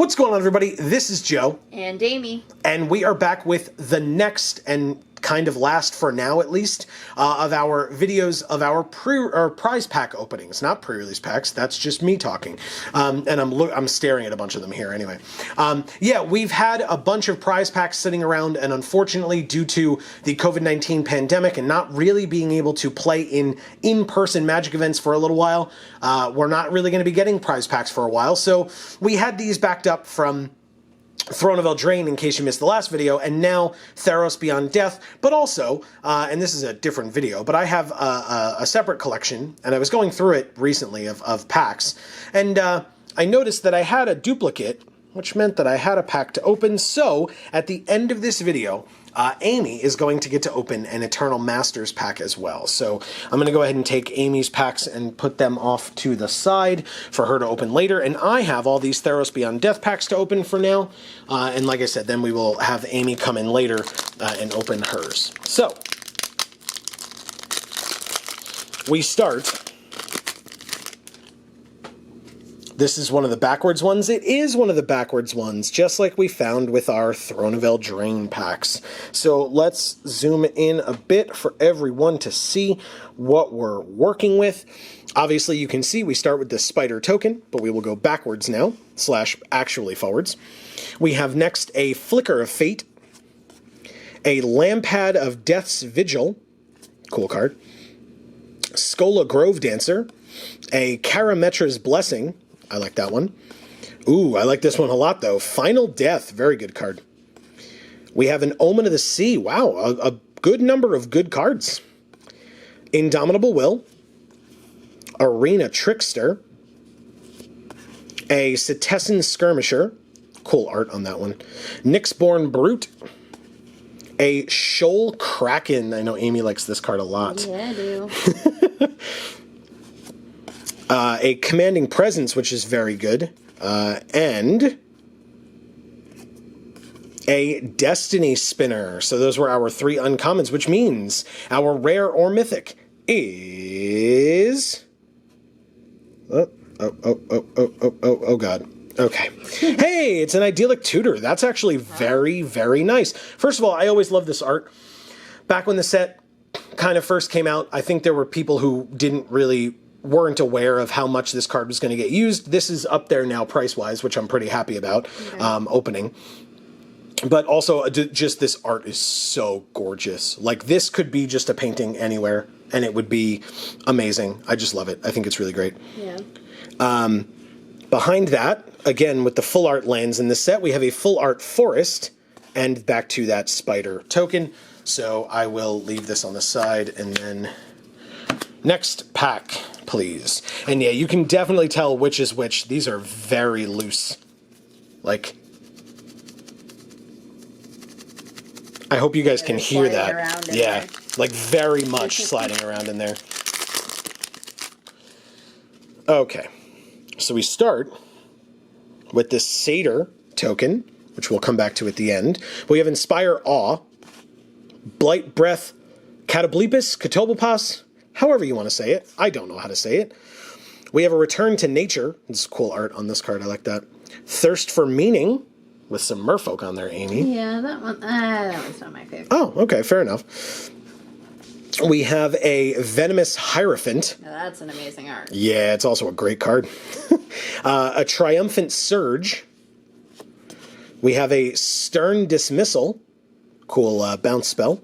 What's going on, everybody? This is Joe. And Amy. And we are back with the next and kind of last, for now at least, of our videos of our prize pack openings. Not pre-release packs, that's just me talking. And I'm staring at a bunch of them here anyway. Yeah, we've had a bunch of prize packs sitting around, and unfortunately, due to the COVID-19 pandemic and not really being able to play in-person Magic events for a little while, we're not really going to be getting prize packs for a while. So we had these backed up from Throne of Eldraine, in case you missed the last video, and now Theros Beyond Death, but also, and this is a different video, but I have a separate collection, and I was going through it recently of packs, and I noticed that I had a duplicate, which meant that I had a pack to open. So at the end of this video, Amy is going to get to open an Eternal Masters pack as well. So I'm going to go ahead and take Amy's packs and put them off to the side for her to open later. And I have all these Theros Beyond Death packs to open for now. And like I said, then we will have Amy come in later and open hers. So we start. This is one of the backwards ones. It is one of the backwards ones, just like we found with our Throne of Eldraine packs. So let's zoom in a bit for everyone to see what we're working with. Obviously, you can see we start with the spider token, but we will go backwards now, / actually forwards. We have next a Flicker of Fate, a Lampad of Death's Vigil, cool card, Skola Grove Dancer, a Karametra's Blessing, I like that one. Ooh, I like this one a lot, though. Final Death, very good card. We have an Omen of the Sea. Wow, a good number of good cards. Indomitable Will, Arena Trickster, a Setessan Skirmisher. Cool art on that one. Nyxborn Brute, a Shoal Kraken. I know Amy likes this card a lot. Yeah, I do. A Commanding Presence, which is very good, and a Destiny Spinner. So those were our 3 uncommons, which means our rare or mythic is... Oh God. Okay. Hey, it's an Idyllic Tutor. That's actually very, very nice. First of all, I always loved this art. Back when the set kind of first came out, I think there were people who weren't aware of how much this card was going to get used. This is up there now price-wise, which I'm pretty happy about opening. But also, just this art is so gorgeous. Like, this could be just a painting anywhere, and it would be amazing. I just love it. I think it's really great. Yeah. Behind that, again, with the full art lands in the set, we have a full art forest, and back to that spider token. So I will leave this on the side, and then next pack, please. And yeah, you can definitely tell which is which. These are very loose. Like, I hope you guys can hear that. Yeah, like very much sliding around in there. Okay, so we start with this Satyr token, which we'll come back to at the end. We have Inspire Awe, Blight Breath, Catoblepus, Catoblepas, however you want to say it. I don't know how to say it. We have a Return to Nature. This is cool art on this card. I like that. Thirst for Meaning with some merfolk on there, Amy. Yeah, that one's not my favorite. Oh, okay, fair enough. We have a Venomous Hierophant. Now that's an amazing art. Yeah, it's also a great card. A Triumphant Surge. We have a Stern Dismissal. Cool bounce spell.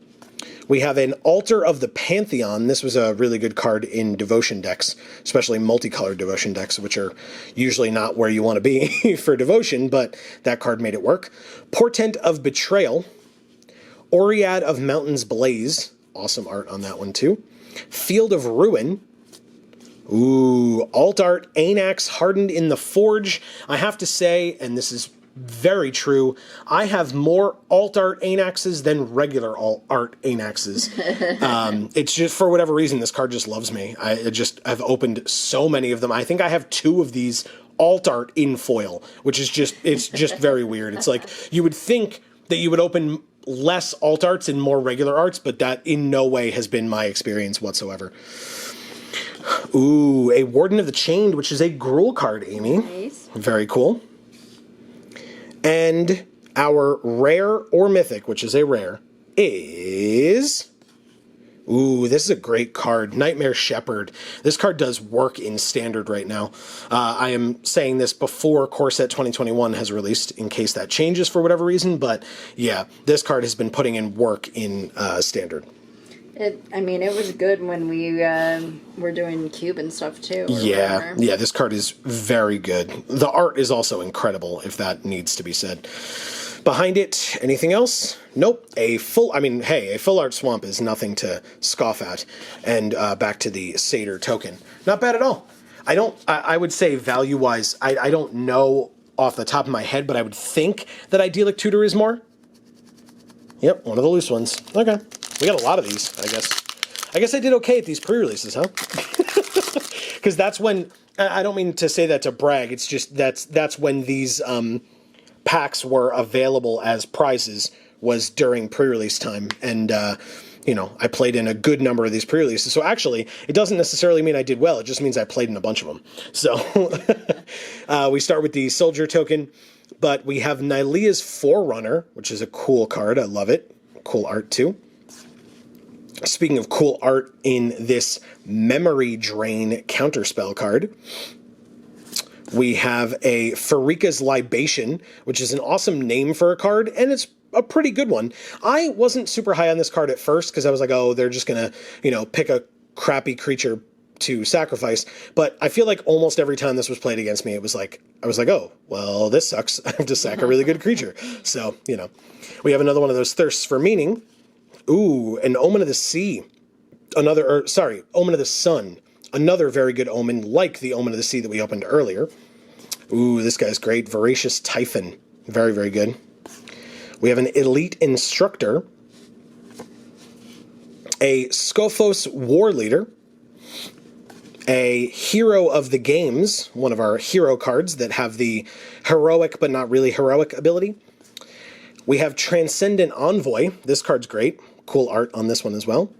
We have an Altar of the Pantheon. This was a really good card in Devotion decks, especially multicolored Devotion decks, which are usually not where you want to be for Devotion, but that card made it work. Portent of Betrayal. Oread of Mountains Blaze. Awesome art on that one, too. Field of Ruin. Ooh, alt art, Anax Hardened in the Forge. I have to say, and this is very true, I have more alt art Anaxes than regular alt art Anaxes. It's just, for whatever reason, this card just loves me. I've opened so many of them. I think I have 2 of these alt art in foil, which is it's just very weird. It's like, you would think that you would open less alt arts and more regular arts, but that in no way has been my experience whatsoever. Ooh, a Warden of the Chained, which is a Gruul card, Amy. Nice. Very cool. And our rare or mythic, which is a rare, is... Ooh, this is a great card. Nightmare Shepherd. This card does work in Standard right now. I am saying this before Core Set 2021 has released, in case that changes for whatever reason. But yeah, this card has been putting in work in Standard. It was good when we were doing Cube and stuff too. Yeah, this card is very good. The art is also incredible, if that needs to be said. Behind it, anything else? Nope. A full art swamp is nothing to scoff at. And back to the Satyr token. Not bad at all. I would say value-wise, I don't know off the top of my head, but I would think that Idyllic Tutor is more. Yep, one of the loose ones. Okay. We got a lot of these, I guess. I guess I did okay at these pre-releases, huh? Because that's when, I don't mean to say that to brag, it's just that's when these packs were available as prizes, was during pre-release time. And, I played in a good number of these pre-releases. So actually, it doesn't necessarily mean I did well. It just means I played in a bunch of them. So we start with the Soldier token, but we have Nylea's Forerunner, which is a cool card. I love it. Cool art, too. Speaking of cool art in this Memory Drain counterspell card, we have a Farika's Libation, which is an awesome name for a card, and it's a pretty good one. I wasn't super high on this card at first, because I was like, oh, they're just going to, pick a crappy creature to sacrifice. But I feel like almost every time this was played against me, I was like, oh, well, this sucks. I have to sack a really good creature. So, we have another one of those Thirsts for Meaning. Ooh, an Omen of the Sea. Omen of the Sun. Another very good omen, like the Omen of the Sea that we opened earlier. Ooh, this guy's great. Voracious Typhon. Very, very good. We have an Elite Instructor. A Skophos War Leader. A Hero of the Games, one of our hero cards that have the heroic but not really heroic ability. We have Transcendent Envoy. This card's great. Cool art on this one as well.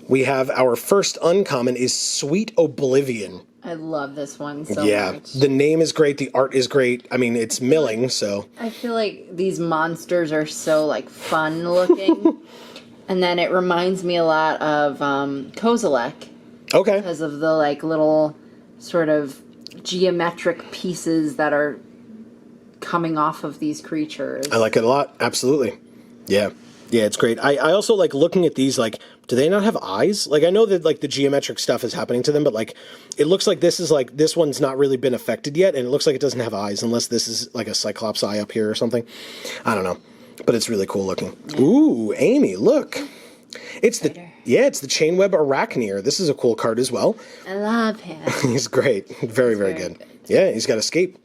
We have our first uncommon is Sweet Oblivion. I love this one so much. The name is great. The art is great. I mean, it's milling, so. I feel like these monsters are so, fun looking. And then it reminds me a lot of Kozilek. Okay. Because of the, little sort of geometric pieces that are coming off of these creatures. I like it a lot. Absolutely. Yeah. Yeah, it's great. I also like looking at these, do they not have eyes? I know that, the geometric stuff is happening to them, but, it looks like this is, this one's not really been affected yet, and it looks like it doesn't have eyes, unless this is, a Cyclops eye up here or something. I don't know. But it's really cool looking. Yeah. Ooh, Amy, look. It's the Chainweb Arachneer. This is a cool card as well. I love him. He's great. Very, very good. Yeah, he's got Escape.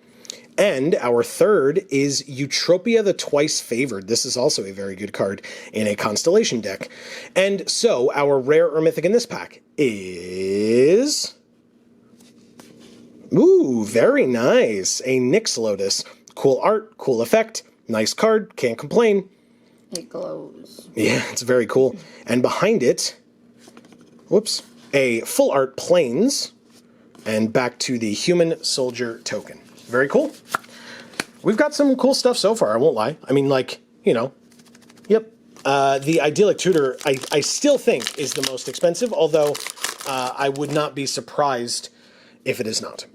And our third is Eutropia the Twice Favored. This is also a very good card in a Constellation deck. And so, our rare or mythic in this pack is... Ooh, very nice. A Nyx Lotus. Cool art, cool effect, nice card, can't complain. It glows. Yeah, it's very cool. And behind it, a full art Plains, and back to the Human Soldier token. Very cool. We've got some cool stuff so far, I won't lie. I mean, yep. The Idyllic Tutor, I still think is the most expensive, although I would not be surprised if it is not.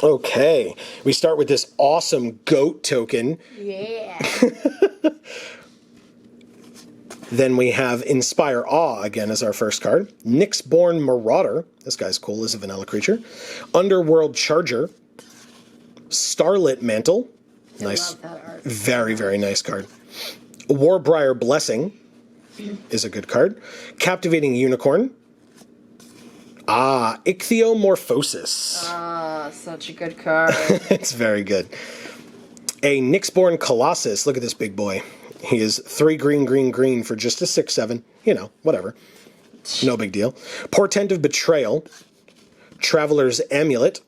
Okay, we start with this awesome Goat token. Yeah. Then we have Inspire Awe again as our first card. Nyxborn Marauder. This guy's cool as a vanilla creature. Underworld Charger. Starlit Mantle. Nice. I love that art. Very, very nice card. Warbriar Blessing is a good card. Captivating Unicorn. Ichthyomorphosis. Such a good card. It's very good. A Nyxborn Colossus. Look at this big boy. He is 3 green for just a 6/7. Whatever. No big deal. Portent of Betrayal. Traveler's Amulet.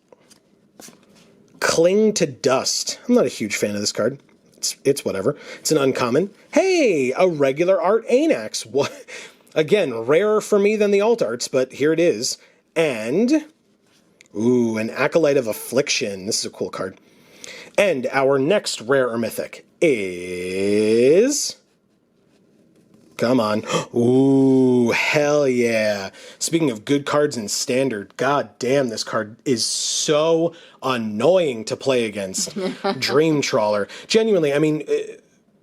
Cling to Dust. I'm not a huge fan of this card. It's whatever. It's an uncommon. Hey, a regular art Anax. What? Again, rarer for me than the alt arts, but here it is. And, ooh, an Acolyte of Affliction. This is a cool card. And our next rare or mythic is... Come on. Ooh, hell yeah. Speaking of good cards in Standard, god damn, this card is so annoying to play against. Dream Trawler. Genuinely, I mean,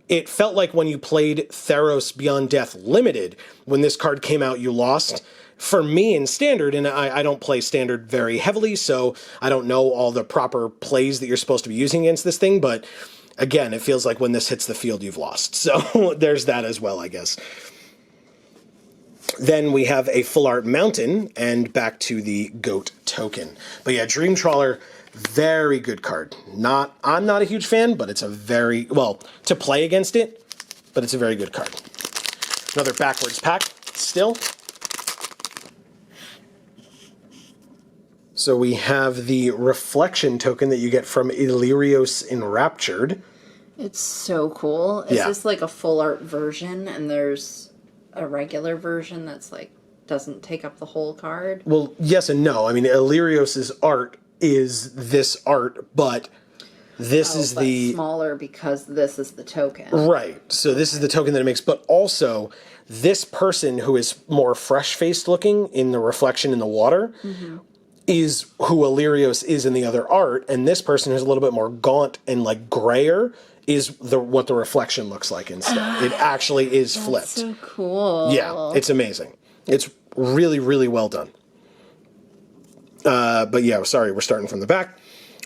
it felt like when you played Theros Beyond Death Limited, when this card came out, you lost. For me in Standard, and I don't play Standard very heavily, so I don't know all the proper plays that you're supposed to be using against this thing, but... Again, it feels like when this hits the field, you've lost. So there's that as well, I guess. Then we have a full art mountain and back to the goat token. But yeah, Dream Trawler, very good card. I'm not a huge fan, but it's a very, well, to play against it, but it's a very good card. Another backwards pack still. So we have the reflection token that you get from Illyrios Enraptured. It's so cool. Is this like a full art version and there's a regular version that's like doesn't take up the whole card? Well, yes and no. I mean, Illyrios' art is this art, but this is the... smaller because this is the token. Right. So this is the token that it makes, but also this person who is more fresh-faced looking in the reflection in the water... Mm-hmm. is who Illyrios is in the other art, and this person who's a little bit more gaunt and like grayer is what the reflection looks like instead. It actually is flipped. So cool. Yeah, it's amazing. It's really, really well done. But yeah, sorry, we're starting from the back.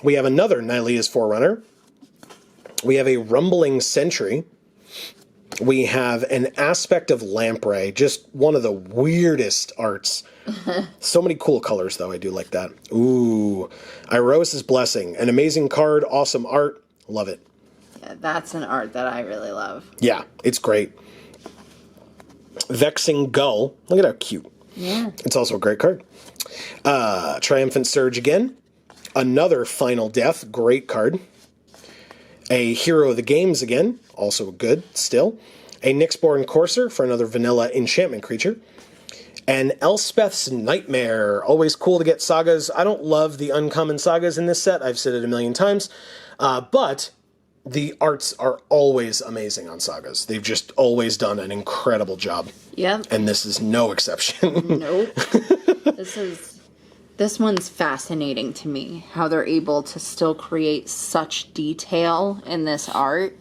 We have another Nylea's Forerunner. We have a Rumbling Sentry. We have an Aspect of Lamprey, just one of the weirdest arts. So many cool colors, though. I do like that. Ooh. Iroas' Blessing. An amazing card, awesome art. Love it. Yeah, that's an art that I really love. Yeah, it's great. Vexing Gull. Look at how cute. Yeah. It's also a great card. Triumphant Surge again. Another Final Death. Great card. A Hero of the Games again. Also good, still. A Nyxborn Courser for another vanilla enchantment creature. And Elspeth's Nightmare. Always cool to get sagas. I don't love the uncommon sagas in this set. I've said it a million times. But the arts are always amazing on sagas. They've just always done an incredible job. Yep. And this is no exception. Nope. This one's fascinating to me. How they're able to still create such detail in this art.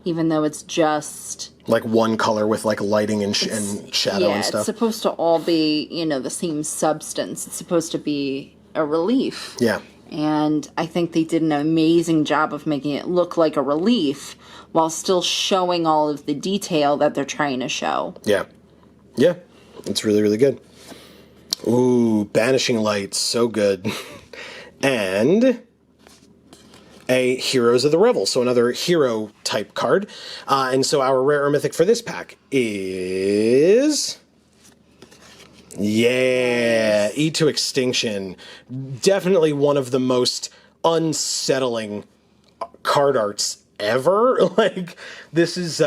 Even though it's just... like one color with like lighting and shadow and stuff. Yeah, it's supposed to all be, the same substance. It's supposed to be a relief. Yeah. And I think they did an amazing job of making it look like a relief while still showing all of the detail that they're trying to show. Yeah. Yeah. It's really, really good. Ooh, Banishing Light. So good. And... a Heroes of the Revel, so another hero type card. And so our rare or mythic for this pack is... yeah, Eat to Extinction. Definitely one of the most unsettling card arts ever. Like, this is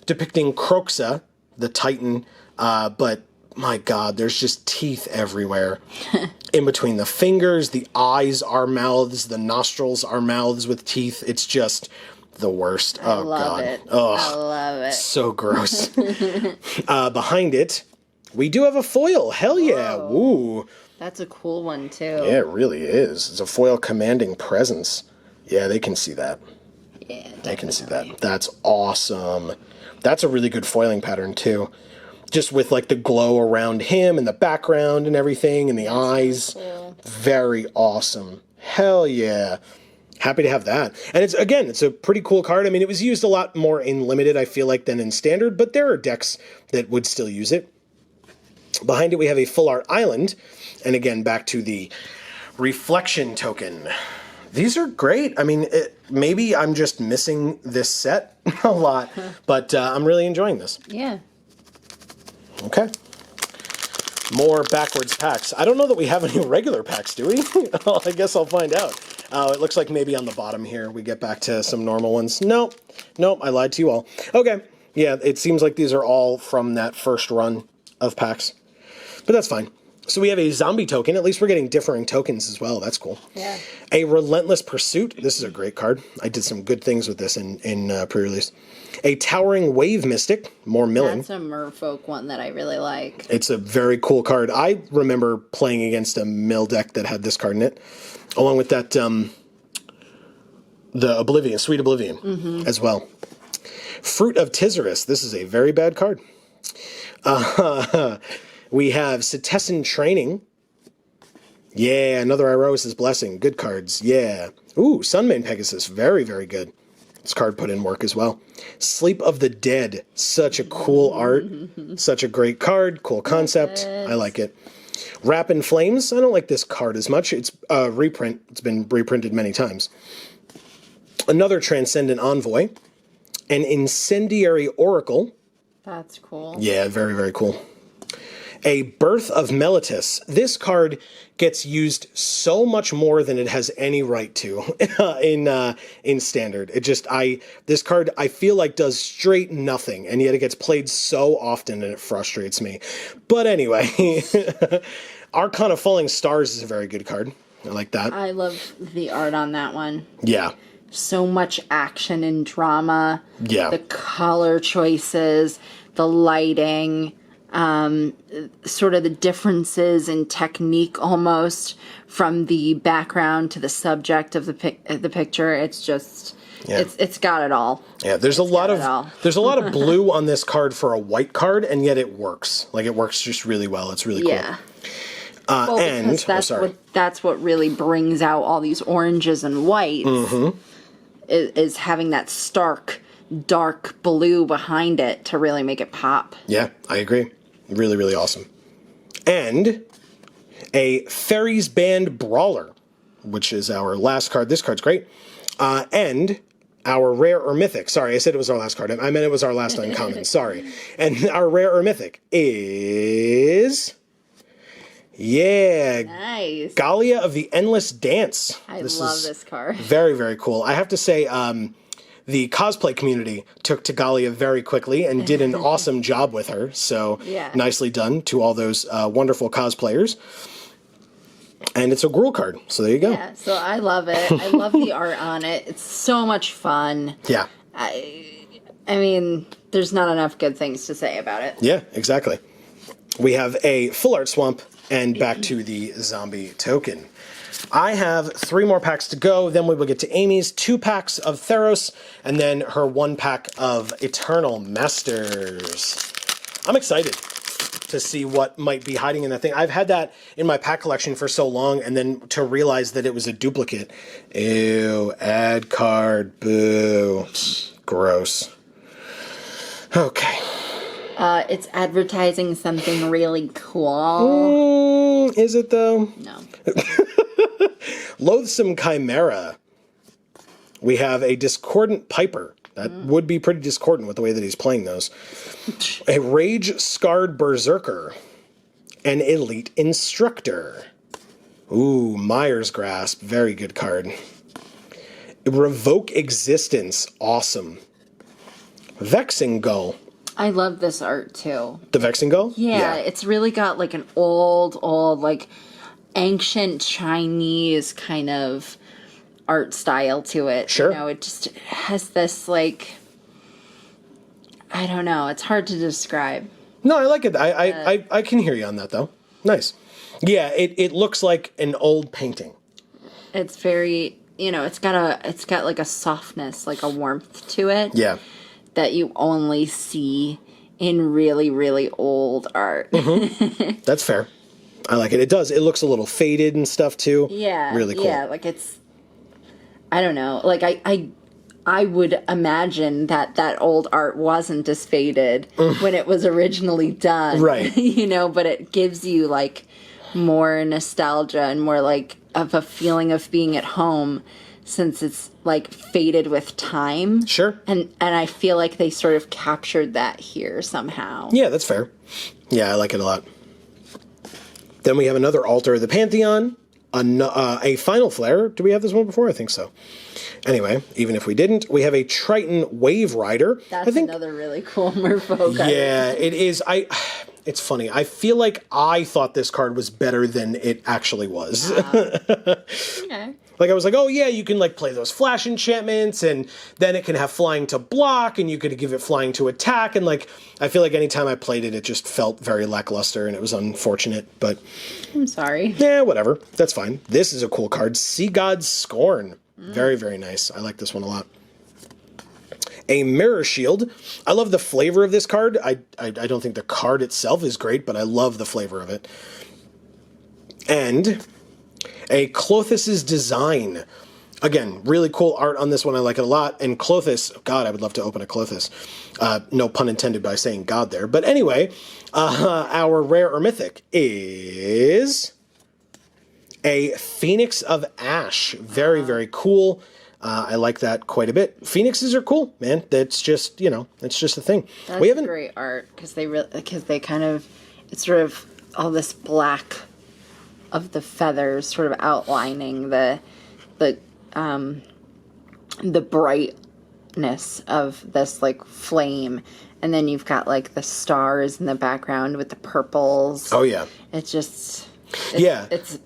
depicting Croxa, the Titan, but my god, there's just teeth everywhere. In between the fingers, the eyes are mouths, the nostrils are mouths with teeth. It's just the worst. I love it. Oh, I love it. so gross. Behind it, we do have a foil. Hell yeah. Whoa. Woo. That's a cool one, too. Yeah, it really is. It's a foil commanding presence. Yeah, they can see that. Yeah, definitely. They can see that. That's awesome. That's a really good foiling pattern, too. Just with like the glow around him and the background and everything and the eyes. Cool. Very awesome. Hell yeah. Happy to have that. And it's a pretty cool card. I mean, it was used a lot more in Limited, I feel like, than in Standard, but there are decks that would still use it. Behind it, we have a Full Art Island. And again, back to the Reflection token. These are great. I mean, maybe I'm just missing this set a lot, but I'm really enjoying this. Yeah. Okay. More backwards packs. I don't know that we have any regular packs, do we? Well, I guess I'll find out. It looks like maybe on the bottom here we get back to some normal ones. Nope, I lied to you all. Okay, yeah, it seems like these are all from that first run of packs. But that's fine. So we have a zombie token. At least we're getting differing tokens as well. That's cool. Yeah. A Relentless Pursuit. This is a great card. I did some good things with this in pre-release. A Towering Wave Mystic. More milling. That's a Merfolk one that I really like. It's a very cool card. I remember playing against a mill deck that had this card in it, along with that the Oblivion, Sweet Oblivion, as well. Fruit of Tizarus. This is a very bad card. We have Cetessan Training. Yeah, another Iroas' Blessing. Good cards. Yeah. Ooh, Sunmane Pegasus. Very, very good. This card put in work as well. Sleep of the Dead. Such a cool art. Such a great card. Cool concept. I like it. Wrap in Flames. I don't like this card as much. It's a reprint. It's been reprinted many times. Another Transcendent Envoy. An Incendiary Oracle. That's cool. Yeah, very, very cool. A Birth of Meletis. This card gets used so much more than it has any right to in Standard. This card I feel like does straight nothing, and yet it gets played so often, and it frustrates me. But anyway, Archon of Falling Stars is a very good card. I like that. I love the art on that one. Yeah. So much action and drama. Yeah. The color choices, the lighting. Sort of the differences in technique almost from the background to the subject of the picture. It's just, it's got it all. Yeah, there's a lot of blue on this card for a white card, and yet it works. Like, it works just really well. It's really cool. Yeah. That's what really brings out all these oranges and whites, is having that stark, dark blue behind it to really make it pop. Yeah, I agree. Really, really awesome. And a Fairies Band Brawler, which is our last card. This card's great. And our rare or mythic. Sorry, I said it was our last card. I meant it was our last uncommon. Sorry. And our rare or mythic is... Yeah. Nice. Gallia of the Endless Dance. I love this card. Very, very cool. I have to say... the cosplay community took to Gallia very quickly and did an awesome job with her. So nicely done to all those wonderful cosplayers. And it's a Gruul card. So there you go. Yeah, so I love it. I love the art on it. It's so much fun. Yeah. I mean, there's not enough good things to say about it. Yeah, exactly. We have a Full Art Swamp and back to the zombie token. I have 3 more packs to go, then we will get to Amy's 2 packs of Theros, and then her 1 pack of Eternal Masters. I'm excited to see what might be hiding in that thing. I've had that in my pack collection for so long, and then to realize that it was a duplicate. Ew, ad card, boo. Gross. Okay. It's advertising something really cool. Is it, though? No. Loathsome Chimera. We have a Discordant Piper. That would be pretty discordant with the way that he's playing those. A Rage-Scarred Berserker. An Elite Instructor. Ooh, Myers Grasp. Very good card. Revoke Existence. Awesome. Vexing Gull. I love this art, too. The Vexing Gull? Yeah, it's really got like an old, like... ancient Chinese kind of art style to it. Sure. You know, it just has this, like, I don't know. It's hard to describe. No, I like it. I can hear you on that, though. Nice. Yeah, it looks like an old painting. It's very, it's got like a softness, like a warmth to it. Yeah. That you only see in really, really old art. That's fair. I like it. It does. It looks a little faded and stuff, too. Yeah. Really cool. Yeah, like it's... I don't know. Like, I would imagine that old art wasn't as faded when it was originally done. Right. But it gives you, like, more nostalgia and more, like, of a feeling of being at home since it's, like, faded with time. Sure. And I feel like they sort of captured that here somehow. Yeah, that's fair. Yeah, I like it a lot. Then we have another Altar of the Pantheon, a Final Flare. Do we have this one before? I think so. Anyway, even if we didn't, we have a Triton Wave Rider. That's another really cool Merfolk. Yeah, it is. It's funny. I feel like I thought this card was better than it actually was. Okay. Like, I was like, oh, yeah, you can, like, play those flash enchantments, and then it can have flying to block, and you could give it flying to attack, and, like, I feel like anytime I played it, it just felt very lackluster, and it was unfortunate, but... I'm sorry. Yeah, whatever. That's fine. This is a cool card. Sea God's Scorn. Very, very nice. I like this one a lot. A Mirror Shield. I love the flavor of this card. I don't think the card itself is great, but I love the flavor of it. And... a Klothys' Design. Again, really cool art on this one. I like it a lot. And Klothys, God, I would love to open a Klothys. No pun intended by saying God there. But anyway, our rare or mythic is a Phoenix of Ash. Very, very cool. I like that quite a bit. Phoenixes are cool, man. That's just, you know, it's just a thing. That's great art because they kind of, it's sort of all this black of the feathers sort of outlining the brightness of this like flame, and then you've got like the stars in the background with the purples. Oh yeah. It's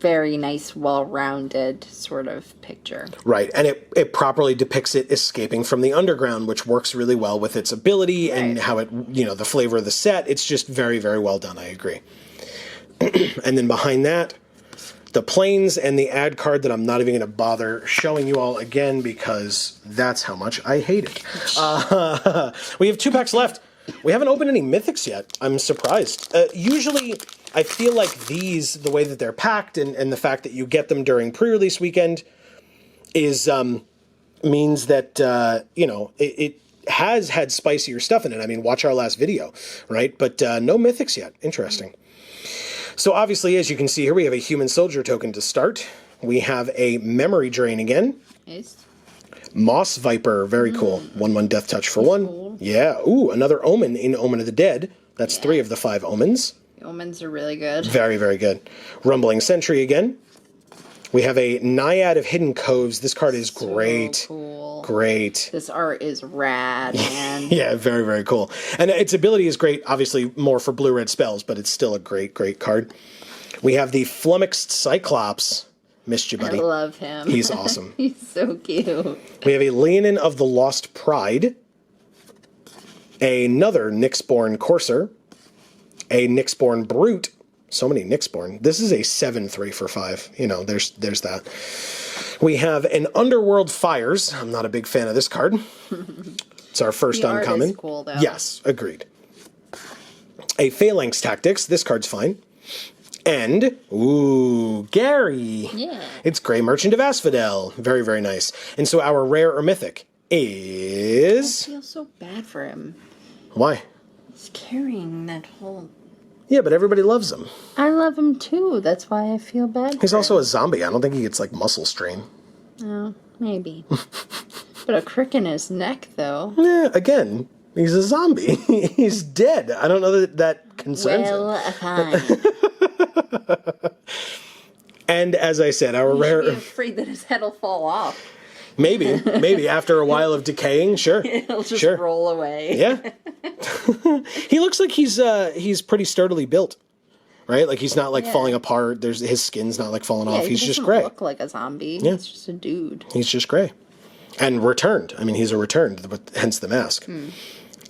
very nice, well-rounded sort of picture. Right, and it properly depicts it escaping from the underground, which works really well with its ability and how it, you know, the flavor of the set. It's just very, very well done, I agree. And then behind that, the planes and the ad card that I'm not even going to bother showing you all again because that's how much I hate it. We have 2 packs left. We haven't opened any mythics yet. I'm surprised. Usually, I feel like these, the way that they're packed and the fact that you get them during pre-release weekend is means that, you know, it has had spicier stuff in it. I mean, watch our last video, right? But no mythics yet. Interesting. So obviously, as you can see here, we have a Human Soldier token to start. We have a Memory Drain again. Nice. Moss Viper, very cool. 1/1 Death Touch for 1. Cool. Yeah. Ooh, another Omen in Omen of the Dead. That's 3 of the 5 Omens. The Omens are really good. Very, very good. Rumbling Sentry again. We have a Naiad of Hidden Coves. This card is great. Cool. Great. This art is rad, man. Yeah, very, very cool. And its ability is great, obviously more for blue-red spells, but it's still a great, great card. We have the Flummoxed Cyclops. Missed you, buddy. I love him. He's awesome. He's so cute. We have a Leonin of the Lost Pride. Another Nyxborn Courser. A Nyxborn Brute. So many Nyxborn. This is a 7/3 for 5. You know, there's that. We have an Underworld Fires. I'm not a big fan of this card. It's our first the uncommon. Art is cool, though. Yes, agreed. A Phalanx Tactics. This card's fine. And, ooh, Gary. Yeah. It's Grey Merchant of Asphodel. Very, very nice. And so our rare or mythic is... I feel so bad for him. Why? He's carrying that whole... Yeah, but everybody loves him. I love him too. That's why I feel bad. He's also a zombie. I don't think he gets, like, muscle strain. Oh, maybe. But a crick in his neck, though. Yeah, again, he's a zombie. He's dead. I don't know that concerns him. Fine. And as I said, our rare... Be afraid that his head will fall off. Maybe after a while of decaying, sure. He'll just roll away. Yeah. He looks like he's pretty sturdily built, right? Like he's not like falling apart. His skin's not like falling off. He's just gray. He doesn't look like a zombie. Yeah. He's just a dude. He's just gray. And returned. I mean, he's a returned, hence the mask.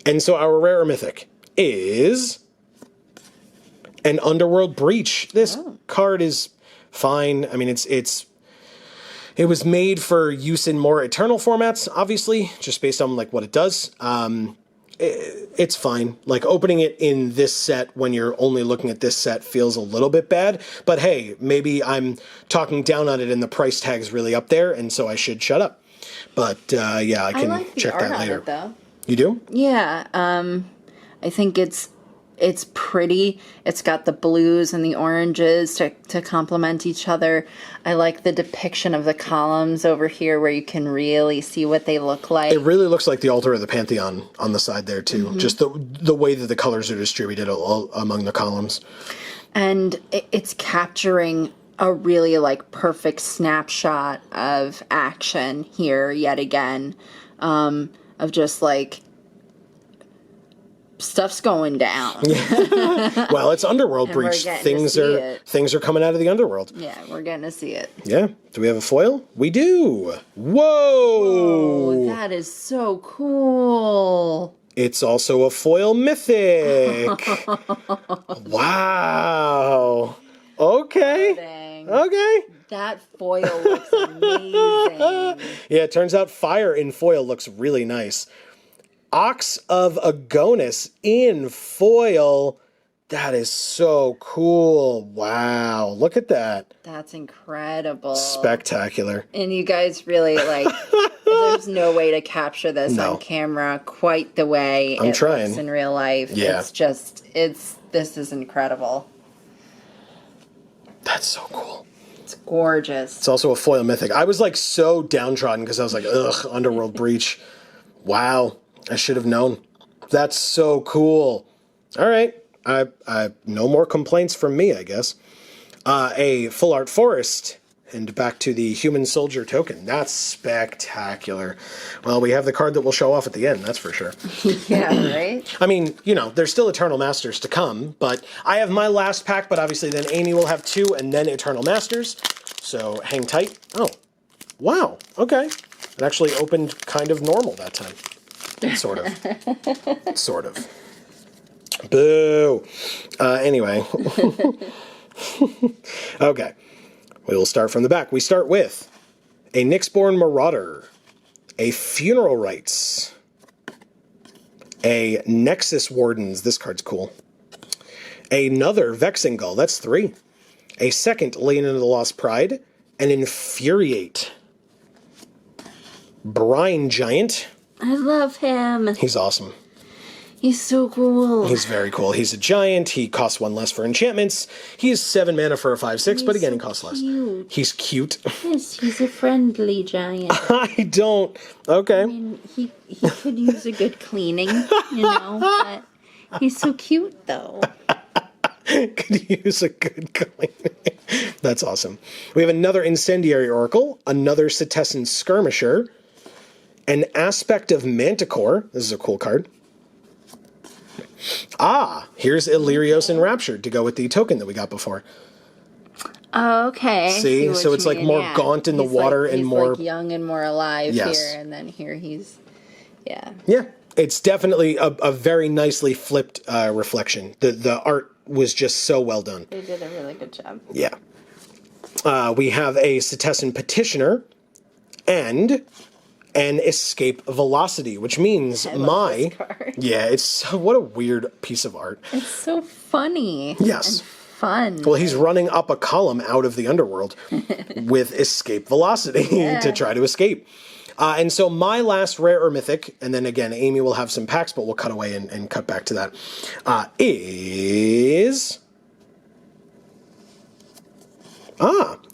And so our rare mythic is an Underworld Breach. This card is fine. I mean, it was made for use in more Eternal formats, obviously, just based on like what it does. It's fine. Like opening it in this set when you're only looking at this set feels a little bit bad. But hey, maybe I'm talking down on it and the price tag's really up there, and so I should shut up. But yeah, I can check that later. It, though. You do? Yeah. I think it's pretty. It's got the blues and the oranges to complement each other. I like the depiction of the columns over here where you can really see what they look like. It really looks like the altar of the Pantheon on the side there too. Just the way that the colors are distributed all among the columns. And it's capturing a really like perfect snapshot of action here yet again, of just like stuff's going down. Well, it's Underworld And we're Breach. getting to see it. Things are coming out of the Underworld. Yeah, we're getting to see it. Yeah. Do we have a foil? We do. Whoa! Oh, that is so cool. It's also a foil mythic. Wow. Okay. Dang. Okay. That foil looks amazing. Yeah, it turns out fire in foil looks really nice. Ox of Agonis in foil. That is so cool. Wow. Look at that. That's incredible. Spectacular. And you guys really, like, there's no way to capture this on camera quite the way it looks in real life. Yeah. This is incredible. That's so cool. It's gorgeous. It's also a foil mythic. I was like so downtrodden because I was like, ugh, Underworld Breach. Wow. I should have known. That's so cool. All right. I no more complaints from me, I guess. A full art forest. And back to the human soldier token. That's spectacular. Well, we have the card that we'll show off at the end, that's for sure. Yeah, right? I mean, you know, there's still Eternal Masters to come, but I have my last pack, but obviously then Amy will have 2 and then Eternal Masters. So hang tight. Oh, wow. Okay. It actually opened kind of normal that time. Sort of. Sort of. Boo. Anyway. Okay. We will start from the back. We start with a Nyxborn Marauder, a Funeral Rites, a Nexus Wardens. This card's cool. Another Vexing Gull. That's 3. A second Lane into the Lost Pride. An Infuriate. Brine Giant. I love him. He's awesome. He's so cool. He's very cool. He's a giant. He costs 1 less for enchantments. He is 7 mana for a 5/6, but again, he costs less. He's cute. Yes, he's a friendly giant. I don't. Okay. I mean, he could use a good cleaning, you know, but he's so cute, though. Could use a good cleaning. That's awesome. We have another Incendiary Oracle, another Setessan Skirmisher, an Aspect of Manticore. This is a cool card. Ah, here's Illyrios Enraptured to go with the token that we got before. Oh, okay. See? So it's like more gaunt in the water and more... He's like young and more alive Yes. here, and then here he's... Yeah. Yeah. It's definitely a very nicely flipped reflection. The art was just so well done. They did a really good job. Yeah. We have a Setessan Petitioner and an Escape Velocity, which means this card. Yeah, it's so, what a weird piece of art. It's so funny. Yes. And fun. Well, he's running up a column out of the underworld with Escape Velocity to try to escape. And so my last rare or mythic, and then again, Amy will have some packs, but we'll cut away and cut back to that, is...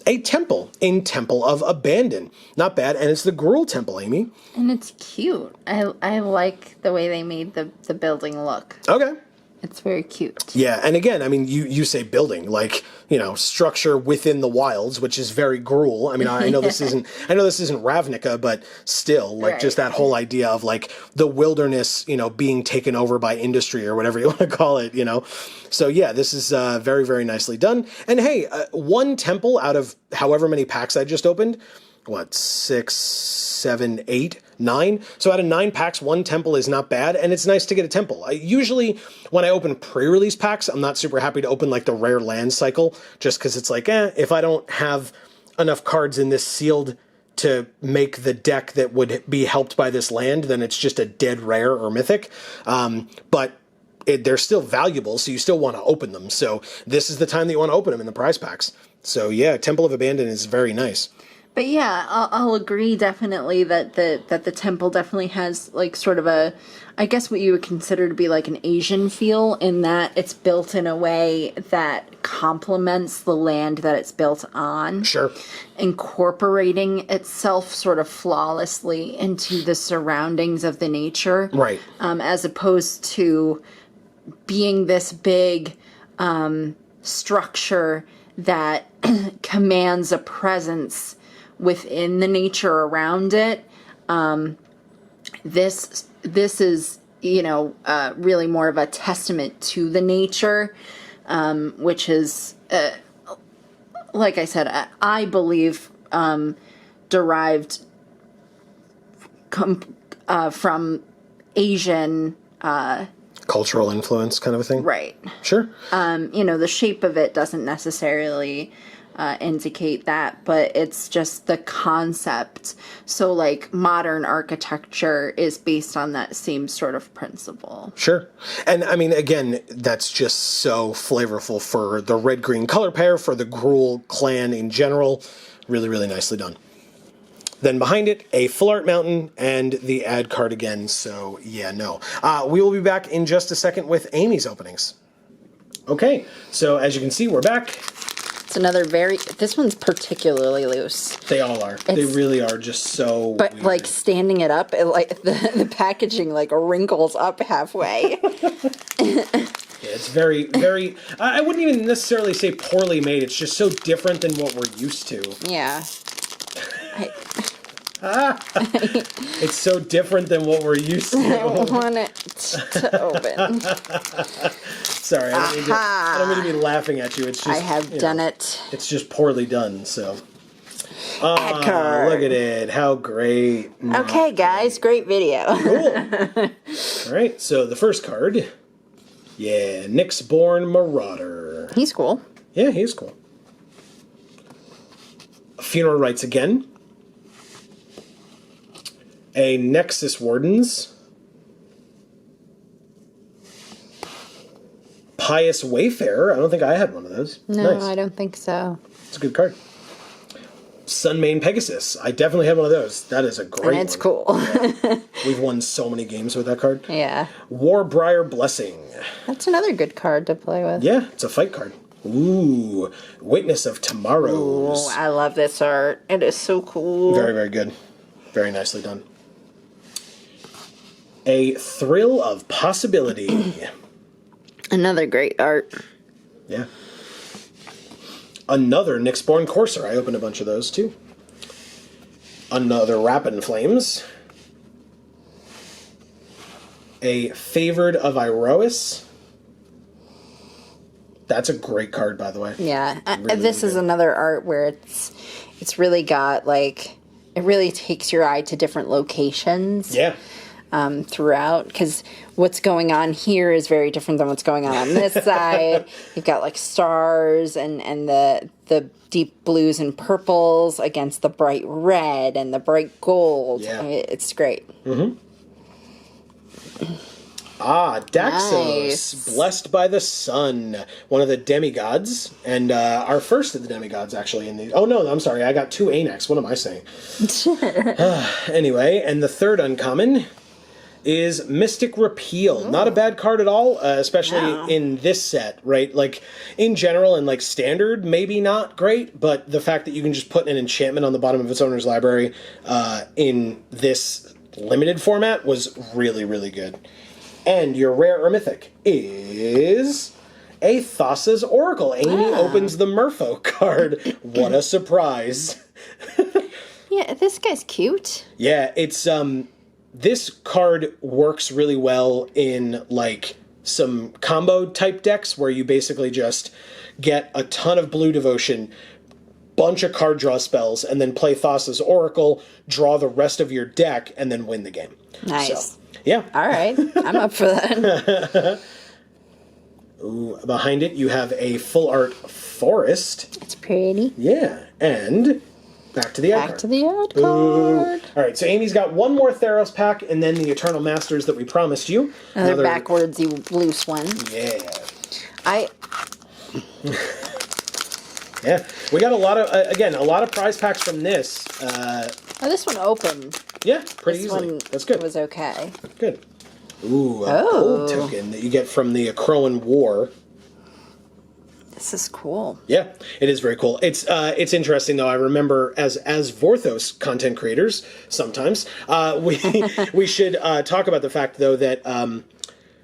a temple in Temple of Abandon. Not bad, and it's the Gruul Temple, Amy. And it's cute. I like the way they made the building look. Okay. It's very cute. Yeah, and again, I mean, you say building, like, you know, structure within the wilds, which is very Gruul. I mean, I know this isn't Ravnica, but still, like, just that whole idea of, like, the wilderness, you know, being taken over by industry or whatever you want to call it, you know. So, yeah, this is very, very nicely done. And, hey, 1 temple out of however many packs I just opened, what, 6, 7, 8, 9? So out of 9 packs, 1 temple is not bad, and it's nice to get a temple. Usually, when I open pre-release packs, I'm not super happy to open, like, the rare land cycle, just because it's like, if I don't have enough cards in this sealed to make the deck that would be helped by this land, then it's just a dead rare or mythic. But they're still valuable, so you still want to open them. So this is the time that you want to open them in the prize packs. So yeah, Temple of Abandon is very nice. But yeah, I'll agree definitely that the temple definitely has like sort of a, I guess what you would consider to be like an Asian feel, in that it's built in a way that complements the land that it's built on. Sure. Incorporating itself sort of flawlessly into the surroundings of the nature. Right. As opposed to being this big structure that commands a presence within the nature around it. This is really more of a testament to the nature, which is, like I said, I believe derived from Asian cultural influence kind of a thing. right. Sure. The shape of it doesn't necessarily indicate that, but it's just the concept. So, like, modern architecture is based on that same sort of principle. Sure. And I mean, again, that's just so flavorful for the red-green color pair, for the Gruul clan in general. Really, really nicely done. Then behind it, a full art mountain and the ad card again. So yeah, no. We will be back in just a second with Amy's openings. Okay, so as you can see, we're back. It's another this one's particularly loose. They all are. They really are just so But weird. like standing it up, the packaging like wrinkles up halfway. Yeah, it's very, very, I wouldn't even necessarily say poorly made. It's just so different than what we're used to. Yeah. It's so different than what we're used to. I don't want it to open. Sorry, I don't mean to be laughing at you. It's just I have done it. It's just poorly done, so. Ad card. Look at it. How great. Okay, guys, great video. Cool. All right, so the first card. Yeah, Nyxborn Marauder. He's cool. Yeah, he's cool. Funeral Rites again. A Nexus Wardens. Pious Wayfarer. I don't think I had one of those. No, Nice. I don't think so. It's a good card. Sunmane Pegasus. I definitely have one of those. That is a great And it's one. cool. We've won so many games with that card. Yeah. Warbriar Blessing. That's another good card to play with. Yeah, it's a fight card. Ooh. Witness of Tomorrows. Ooh, I love this art. It is so cool. Very, very good. Very nicely done. A Thrill of Possibility. Another great art. Yeah. Another Nyxborn Courser. I opened a bunch of those too. Another Rapid Flames. A Favored of Iroas. That's a great card, by the way. Yeah. Really, This really is good. another art where it's really got like it really takes your eye to different locations. Yeah. Throughout, because what's going on here is very different than what's going on this side. You've got like stars and the deep blues and purples against the bright red and the bright gold. Yeah. It's great. Daxos, Nice. Blessed by the Sun, one of the demigods, and our first of the demigods, actually. Oh no, I'm sorry, I got two Anax. What am I saying? Anyway, and the third uncommon is Mystic Repeal. Not a bad card at all, especially in this set, right? Like, in general, and like standard, maybe not great, but the fact that you can just put an enchantment on the bottom of its owner's library in this limited format was really, really good. And your rare or mythic is a Thassa's Oracle. Amy opens the Merfolk card. What a surprise. Yeah, this guy's cute. Yeah, it's this card works really well in like some combo type decks where you basically just get a ton of blue devotion, bunch of card draw spells, and then play Thassa's Oracle, draw the rest of your deck, and then win the game. Nice. So, yeah. All right. I'm up for that. Ooh, behind it, you have a full art forest. It's pretty. Yeah, and back to the ad Back card. to the ad Ooh. card. All right, so Amy's got one more Theros pack, and then the Eternal Masters that we promised you. Another backwardsy loose one. Yeah. I Yeah, we got a lot of, again, a lot of prize packs from this. this one opened. Yeah, pretty This easily. one That's good. was okay. Good. Ooh, a gold token that you get from the Crowan War. This is cool. Yeah, it is very cool. It's interesting though. I remember as Vorthos content creators, sometimes we should talk about the fact though that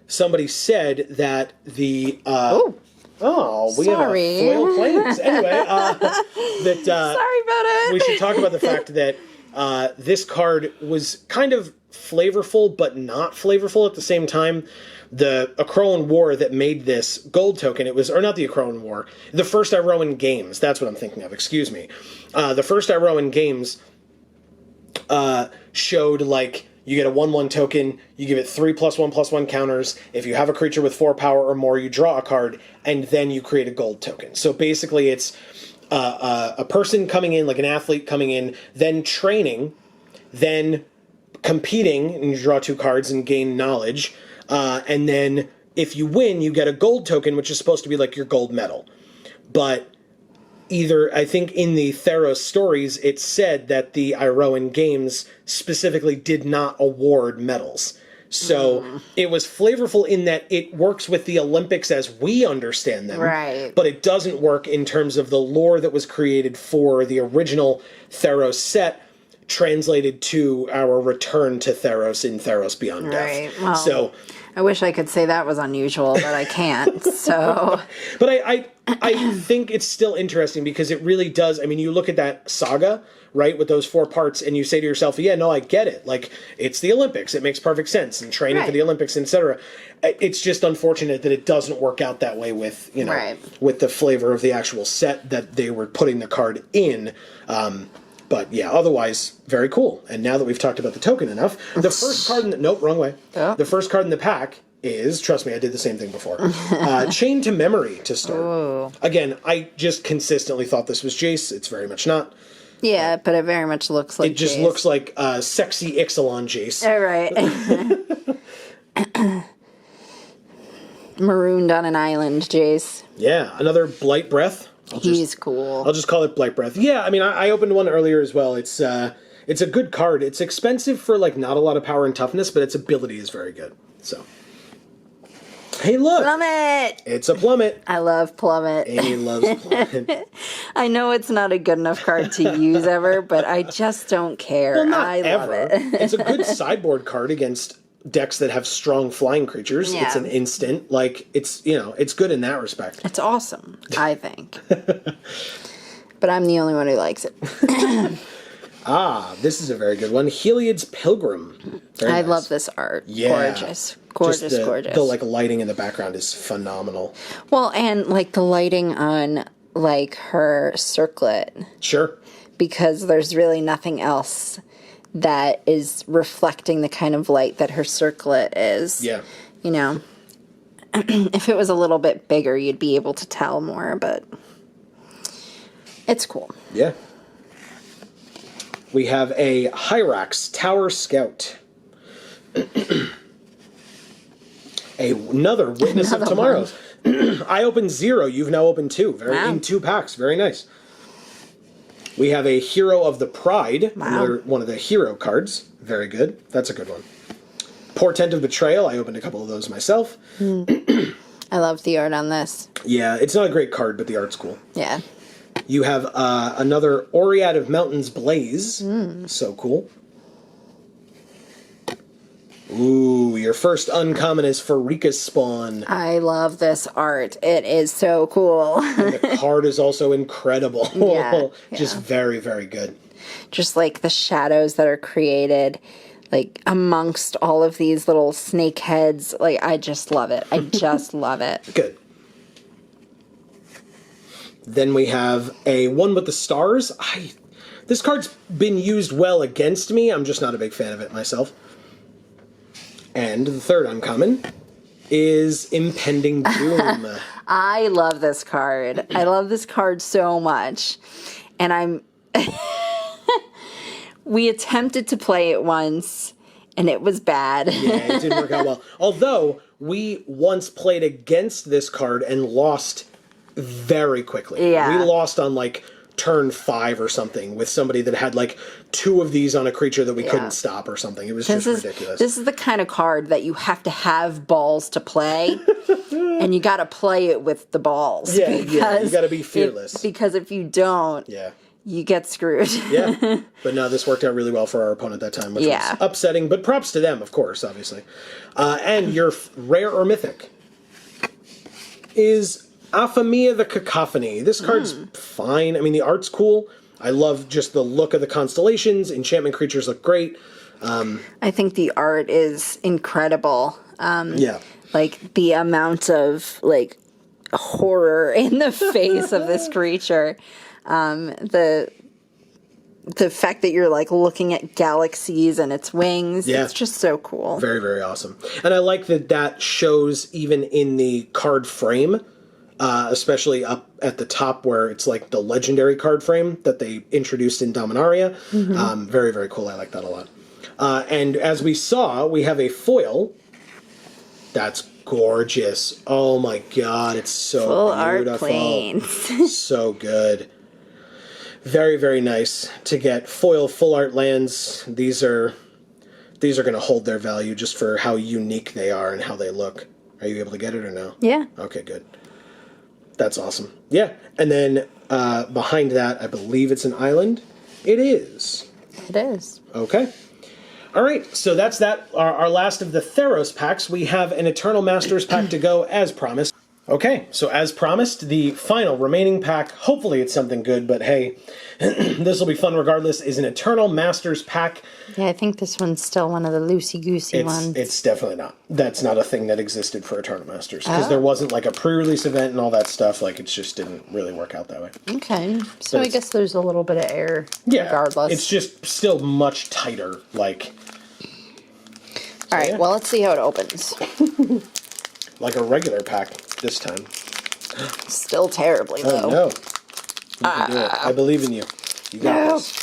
somebody said that the we Sorry. have a foil planes. Anyway, that Sorry about it. we should talk about the fact that this card was kind of flavorful but not flavorful at the same time. The Akroan War that made this gold token, it was, or not the Akroan War, the first Iroan Games, that's what I'm thinking of, excuse me. The first Iroan Games showed, like, you get a 1/1 token, you give it 3+1/+1 counters. If you have a creature with 4 power or more, you draw a card, and then you create a gold token. So basically it's a person coming in, like an athlete coming in, then training, then competing, and you draw 2 cards and gain knowledge. And then if you win, you get a gold token, which is supposed to be like your gold medal. But either, I think in the Theros stories, it said that the Iroan Games specifically did not award medals. So it was flavorful in that it works with the Olympics as we understand them. Right. But it doesn't work in terms of the lore that was created for the original Theros set, translated to our return to Theros in Theros Beyond Death. Right. Well, so I wish I could say that was unusual, but I can't. So, but I think it's still interesting because it really does. I mean, you look at that saga, right, with those 4 parts, and you say to yourself, yeah, no, I get it. Like, it's the Olympics. It makes perfect sense. And training for the Olympics, etc. It's just unfortunate that it doesn't work out that way with, you know, with the flavor of the actual set that they were putting the card in. But yeah, otherwise, very cool. And now that we've talked about the token enough, the first card in the... Nope, wrong way. Oh. The first card in the pack is, trust me, I did the same thing before, Chain to Memory to start. Ooh. Again, I just consistently thought this was Jace. It's very much not. Yeah, but it very much looks like It just Jace. looks like sexy Ixalan Jace. All right. Marooned on an island, Jace. Yeah, another Blight Breath. He's cool. I'll just call it Blight Breath. Yeah, I mean, I opened one earlier as well. It's a good card. It's expensive for, like, not a lot of power and toughness, but its ability is very good. So, hey, look! Plummet! It's a Plummet. I love Plummet. Amy loves Plummet. I know it's not a good enough card to use ever, but I just don't care. Well, not I ever. love it. It's a good sideboard card against decks that have strong flying creatures. Yeah. It's an instant. Like, it's, you know, it's good in that respect. It's awesome, I think. But I'm the only one who likes it. This is a very good one. Heliad's Pilgrim. Very I nice. love this art. Yeah. Gorgeous. Gorgeous, gorgeous. The, like, lighting in the background is phenomenal. Well, and, like, the lighting on, like, her circlet. Sure. Because there's really nothing else that is reflecting the kind of light that her circlet is. Yeah. You know, if it was a little bit bigger, you'd be able to tell more, but it's cool. Yeah. We have a Hyrax Tower Scout. Another Witness of Tomorrows. I opened 0. You've now opened 2. In 2 packs. Very nice. We have a Hero of the Pride. Wow. Another one of the hero cards. Very good. That's a good one. Portent of Betrayal. I opened a couple of those myself. I love the art on this. Yeah, it's not a great card, but the art's cool. Yeah. You have another Oread of Mountains Blaze. So cool. Ooh, your first uncommon is Farika's Spawn. I love this art. It is so cool. And the card is also incredible. Yeah, Just very, very good. Just like the shadows that are created, like amongst all of these little snake heads. Like, I just love it. I just love it. Good. Then we have a One with the Stars. This card's been used well against me. I'm just not a big fan of it myself. And the third uncommon is Impending Doom. I love this card. I love this card so much. And we attempted to play it once, and it was bad. Yeah, it didn't work out well. Although, we once played against this card and lost very quickly. Yeah. We lost on, like, turn 5 or something with somebody that had, like, 2 of these on a creature that we couldn't stop or something. It was just ridiculous. This is the kind of card that you have to have balls to play, and you got to play it with the balls. Yeah, you got to be fearless. Because if you don't, you get screwed. Yeah, but no, this worked out really well for our opponent that time, which was upsetting, but props to them, of course, obviously. And your rare or mythic is Aphamia the Cacophony. This card's fine. I mean, the art's cool. I love just the look of the constellations. Enchantment creatures look great. I think the art is incredible. Yeah. Like the amount of like horror in the face of this creature. The fact that you're like looking at galaxies and its wings. Yeah. It's just so cool. Very, very awesome. And I like that shows even in the card frame, especially up at the top where it's like the legendary card frame that they introduced in Dominaria. Very, very cool. I like that a lot. And as we saw, we have a foil. That's gorgeous. Oh my god, it's so Full beautiful. art planes. So good. Very, very nice to get foil full art lands. These are going to hold their value just for how unique they are and how they look. Are you able to get it or no? Yeah. Okay, good. That's awesome. Yeah, and then behind that, I believe it's an island. It is. It is. Okay. All right, so that's that. Our last of the Theros packs. We have an Eternal Masters pack to go, as promised. Okay, so as promised, the final remaining pack, hopefully it's something good, but hey, this will be fun regardless, is an Eternal Masters pack. Yeah, I think this one's still one of the loosey-goosey ones. It's definitely not. That's not a thing that existed for Eternal Masters, because there wasn't like a pre-release event and all that stuff. Like, it just didn't really work out that way. Okay, so I guess there's a little bit of error regardless. It's just still much tighter, like... All right, well, let's see how it opens. Like a regular pack this time. Still terribly, though. Oh, no. You can do it. I believe in you. You got this.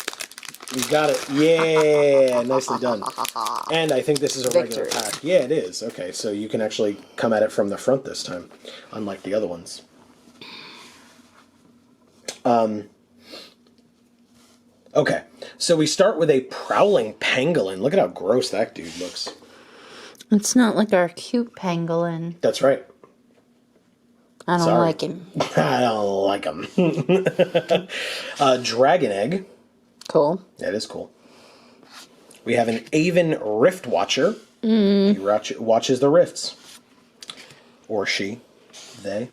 You got it. Yeah, nicely done. And I think this is a regular pack. Yeah, it is. Okay, so you can actually come at it from the front this time, unlike the other ones. Okay, so we start with a Prowling Pangolin. Look at how gross that dude looks. It's not like our cute pangolin. That's right. I don't like him. I don't like him. Dragon Egg. Cool. That is cool. We have an Aven Rift Watcher. He watches the rifts. Or she. They.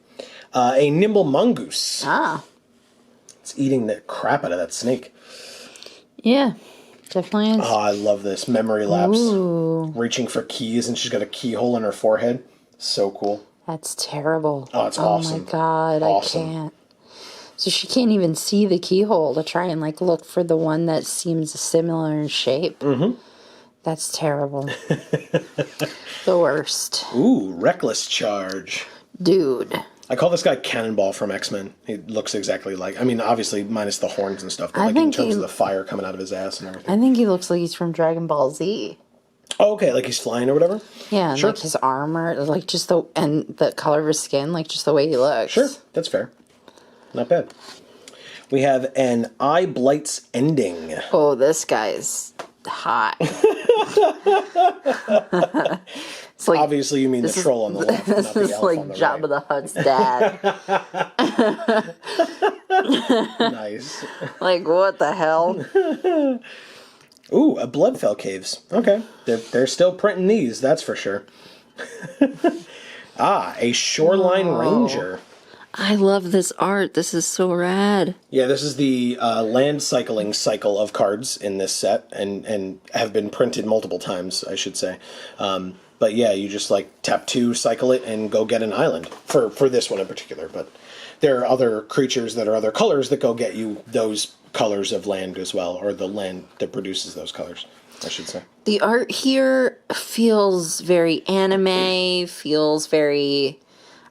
A Nimble Mongoose. Ah. It's eating the crap out of that snake. Yeah. Definitely is. Oh, I love this. Memory lapse. Ooh. Reaching for keys, and she's got a keyhole in her forehead. So cool. That's terrible. Oh, it's awesome. Oh my god, Awesome. I can't. So she can't even see the keyhole to try and like look for the one that seems similar in shape. Mm-hmm. That's terrible. The worst. Ooh, Reckless Charge. Dude. I call this guy Cannonball from X-Men. He looks exactly like... I mean, obviously, minus the horns and stuff, but I like in think terms of the fire coming out of his ass and everything. I think he looks like he's from Dragon Ball Z. Oh, okay, like he's flying or whatever? Yeah, and Sure. like his armor, like just the color of his skin, like just the way he looks. Sure, that's fair. Not bad. We have an Eye Blight's Ending. Oh, this guy's hot. It's like, Obviously, you mean the troll on the left, not this the is elf like on the Jabba the Hutt's dad. right. Nice. Like, what the hell? Ooh, a Bloodfell Caves. Okay. They're still printing these, that's for sure. A Shoreline Ranger. I love this art. This is so rad. Yeah, this is the land cycling cycle of cards in this set, and have been printed multiple times, I should say. But yeah, you just like tap 2, cycle it, and go get an island for this one in particular. But there are other creatures that are other colors that go get you those colors of land as well, or the land that produces those colors, I should say. The art here feels very anime, feels very...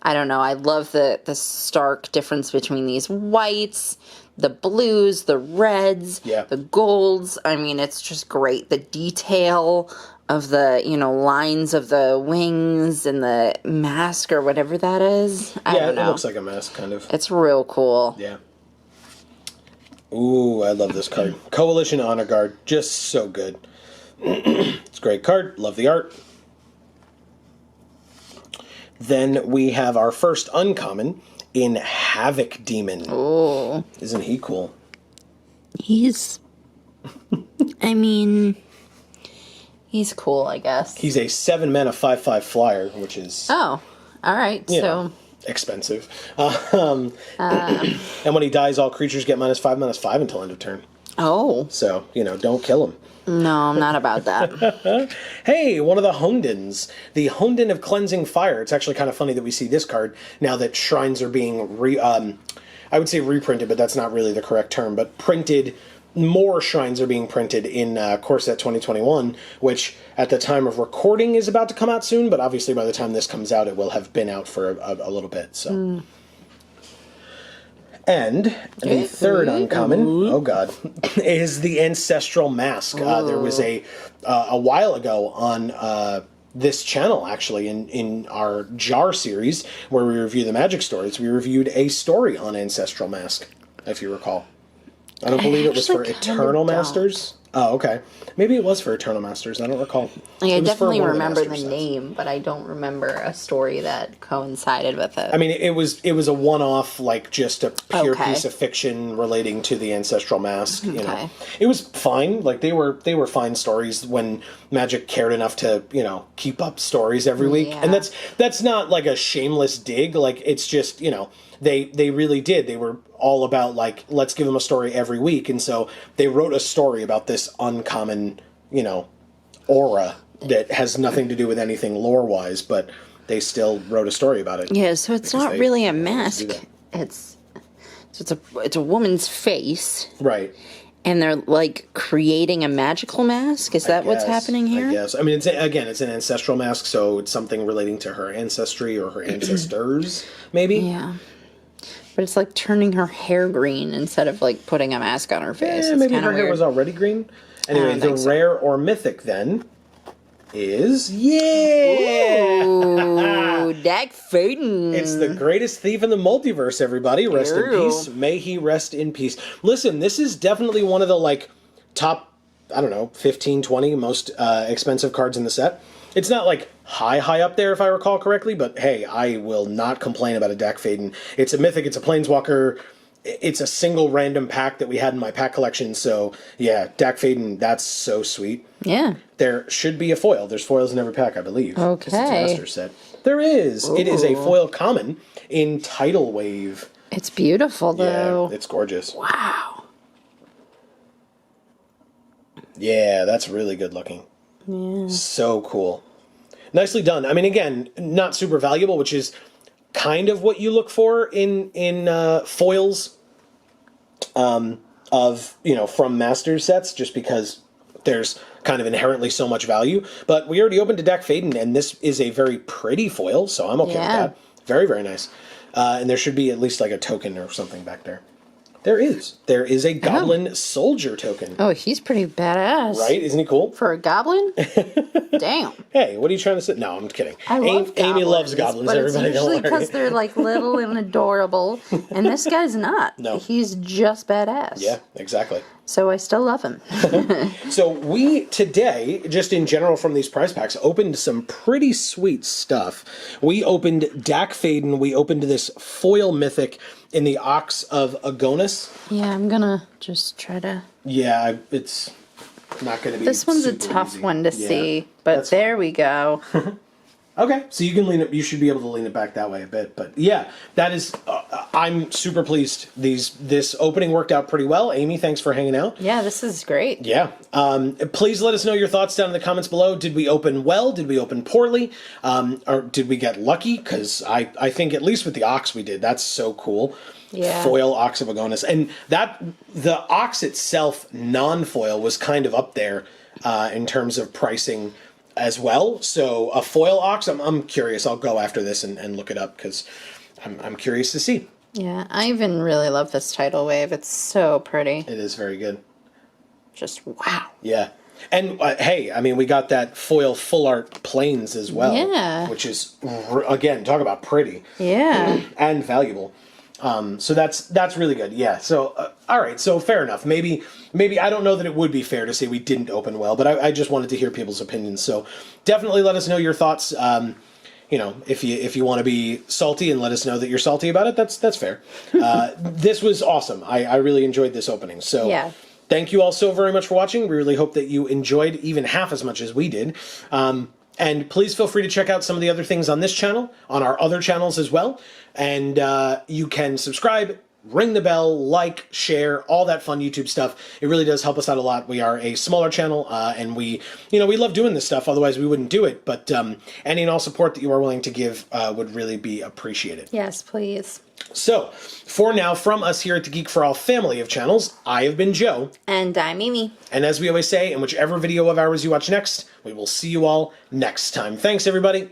I don't know, I love the stark difference between these whites, the blues, the reds, the golds. I mean, it's just great. The detail of the, lines of the wings and the mask or whatever that is. I don't know. It looks like a mask, kind of. It's real cool. Yeah. Ooh, I love this card. Coalition Honor Guard, just so good. It's a great card. Love the art. Then we have our first uncommon in Havoc Demon. Oh. Isn't he cool? He's cool, I guess. He's a 7-mana 5/5 flyer, which is... Oh, all right. So expensive. And when he dies, all creatures get -5/5 until end of turn. Oh. So, you know, don't kill him. No, I'm not about that. Hey, one of the Hondens. The Honden of Cleansing Fire. It's actually kind of funny that we see this card now that shrines are being I would say reprinted, but that's not really the correct term, but printed. More shrines are being printed in Core Set 2021, which at the time of recording is about to come out soon, but obviously by the time this comes out, it will have been out for a little bit. So, And the third uncommon, oh god, is the Ancestral Mask. There was a while ago on this channel, actually, in our Jar series, where we review the Magic stories, we reviewed a story on Ancestral Mask, if you recall. I don't believe it was for Eternal Masters. Oh, okay. Maybe it was for Eternal Masters. I don't recall. I definitely remember the name, but I don't remember a story that coincided with it. I mean, it was a one-off, like just a pure piece of fiction relating to the Ancestral Mask. You know, it was fine. Like they were fine stories when Magic cared enough to keep up stories every week, and that's not like a shameless dig. Like it's just they really did. They were all about like, let's give them a story every week, and so they wrote a story about this uncommon, aura that has nothing to do with anything lore-wise, but they still wrote a story about it. Yeah, so it's not really a mask. It's a woman's face, right? And they're like creating a magical mask. Is that what's happening here? Yes. I mean, it's an ancestral mask, so it's something relating to her ancestry or her ancestors, maybe. Yeah. But it's like turning her hair green instead of like putting a mask on her face. Yeah, maybe her hair was already green. Anyway, the rare or mythic then is Ooh, Dak Faden. It's the greatest thief in the multiverse, everybody. Rest in peace. May he rest in peace. Listen, this is definitely one of the like top, I don't know, 15, 20 most expensive cards in the set. It's not like high up there if I recall correctly, but hey, I will not complain about a Dak Faden. It's a mythic, it's a planeswalker. It's a single random pack that we had in my pack collection, so yeah, Dak Faden, that's so sweet. Yeah. There should be a foil. There's foils in every pack, I believe. Okay. It's a master set. There is. Ooh. It is a foil common in Tidal Wave. It's beautiful, though. Yeah, it's gorgeous. Wow. Yeah, that's really good looking. Yeah. So cool. Nicely done. I mean, again, not super valuable, which is kind of what you look for in foils of from master sets, just because there's kind of inherently so much value. But we already opened a Dak Faden, and this is a very pretty foil, so I'm okay with that. Very, very nice. And there should be at least like a token or something back there. There is. There is a Goblin Soldier token. Oh, he's pretty badass. Right? Isn't he cool? For a Goblin? Damn. Hey, what are you trying to say? No, I'm kidding. I love Amy loves Goblins, but everybody. It's usually because they're like little and adorable, and this guy's not. No. He's just badass. Yeah, exactly. So I still love him. So we, today, just in general from these prize packs, opened some pretty sweet stuff. We opened Dak Faden. We opened this foil mythic in the Ox of Agonis. Yeah, I'm gonna just try to... Yeah, it's not gonna be This one's a tough one to see, but there we go. Okay, so you can lean it. You should be able to lean it back that way a bit. But yeah, that is. I'm super pleased. This opening worked out pretty well. Amy, thanks for hanging out. Yeah, this is great. Yeah. Please let us know your thoughts down in the comments below. Did we open well? Did we open poorly? Or did we get lucky? Because I think at least with the Ox we did. That's so cool. Yeah. Foil Ox of Agonis, and that the Ox itself non-foil was kind of up there in terms of pricing as well. So a foil Ox, I'm curious. I'll go after this and look it up because I'm curious to see. Yeah, I even really love this tidal wave. It's so pretty. It is very good. Just wow. Yeah. And hey, I mean, we got that foil full art planes as well. Yeah. Which is, again, talk about pretty. Yeah. And valuable. So that's really good. Yeah. So, all right. So fair enough. Maybe I don't know that it would be fair to say we didn't open well, but I just wanted to hear people's opinions. So definitely let us know your thoughts. If you want to be salty and let us know that you're salty about it, that's fair. This was awesome. I really enjoyed this opening. So yeah. Thank you all so very much for watching. We really hope that you enjoyed even half as much as we did. And please feel free to check out some of the other things on this channel, on our other channels as well. And you can subscribe, ring the bell, like, share, all that fun YouTube stuff. It really does help us out a lot. We are a smaller channel, and we love doing this stuff. Otherwise, we wouldn't do it. But any and all support that you are willing to give would really be appreciated. Yes, please. So, for now, from us here at the Geek for All family of channels, I have been Joe. And I'm Mimi. And as we always say, in whichever video of ours you watch next, we will see you all next time. Thanks, everybody.